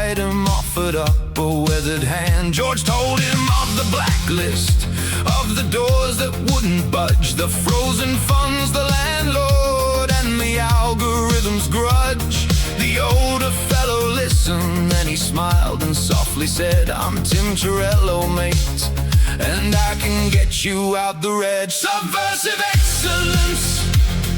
fight him, offered up a withered hand. George told him of the blacklist, of the doors that wouldn't budge, the frozen funds, the landlord, and the algorithm's grudge. The older fellow listened, then he smiled and softly said, I'm Tim Turello, mate, and I can get you out the red. Subversive excellence,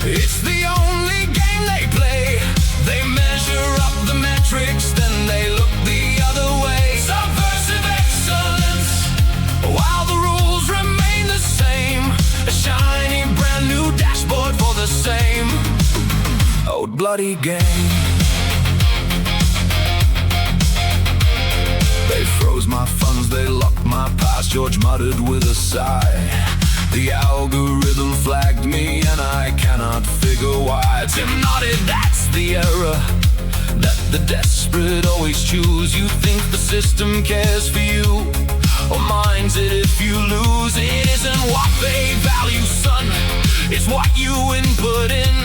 it's the only game they play. They measure up the metrics, then they look the other way. Subversive excellence, while the rules remain the same. A shiny brand new dashboard for the same old bloody game. They froze my funds, they locked my past, George muttered with a sigh. The algorithm flagged me and I cannot figure why. Tim nodded, that's the error that the desperate always choose. You think the system cares for you, or minds it if you lose. It isn't what they value, son, it's what you input in.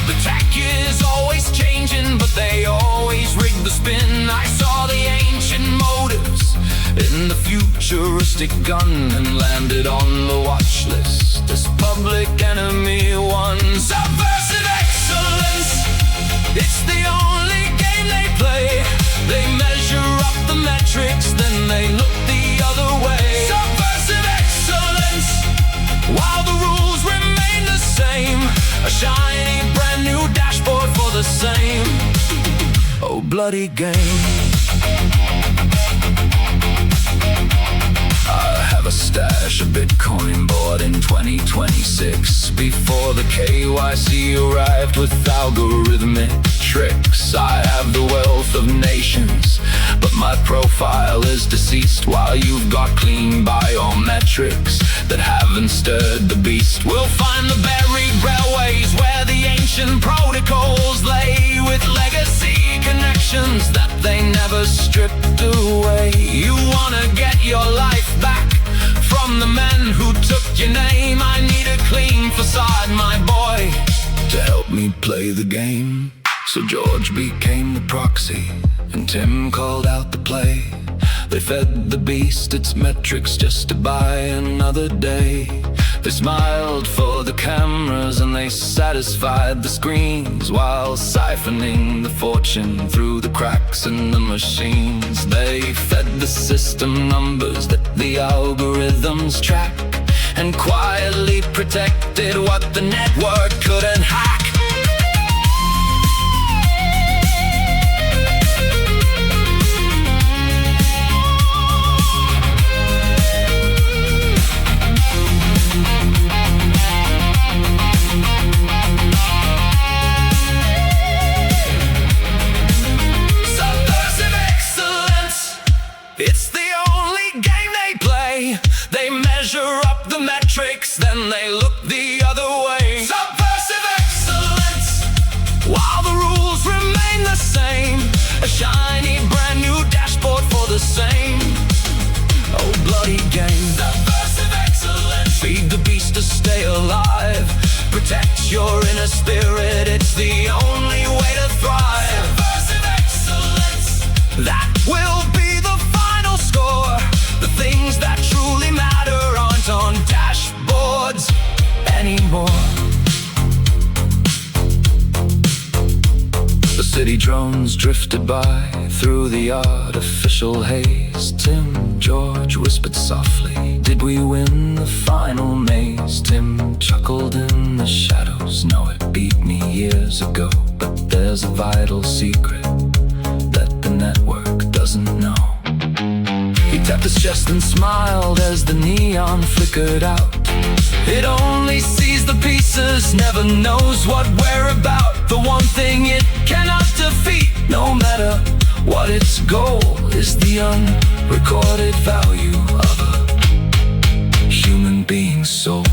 The tech is always changing, but they always rig the spin. I saw the ancient motives in the futuristic gun and landed on the watch list as public enemy one. Subversive excellence, it's the only game they play. They measure up the metrics, then they look the other way. Subversive excellence, while the rules remain the same. A shiny brand new dashboard for the same old bloody game. I have a stash of Bitcoin bought in 2026, before the KYC arrived with algorithmic tricks. I have the wealth of nations, but my profile is deceased, while you've got clean biometrics that haven't stirred the beast. We'll find the buried railways where the ancient protocols lay, with legacy connections that they never stripped away. You wanna get your life back from the men who took your name? I need a clean facade, my boy, to help me play the game. So George became the proxy and Tim called out the play. They fed the beast its metrics just to buy another day. They smiled for the cameras and they satisfied the screens, while siphoning the fortune through the cracks in the machines. They fed the system numbers that the algorithms track, and quietly protected what the network couldn't hack. It's the only game they play. They measure up the metrics, then they look the other way. Subversive excellence, while the rules remain the same. A shiny brand new dashboard for the same old bloody game. Subversive excellence, feed the beast to stay alive. Protect your inner spirit, it's the only way to thrive. Subversive excellence, that will be score. The things that truly matter aren't on dashboards anymore. The city drones drifted by through the artificial haze. Tim, George whispered softly, did we win the final maze? Tim chuckled in the shadows, no, it beat me years ago, but there's a vital secret that the network doesn't know. He tapped his chest and smiled as the neon flickered out. It only sees the pieces, never knows what we're about. The one thing it cannot defeat, no matter what its goal, is the unrecorded value of a human being's soul.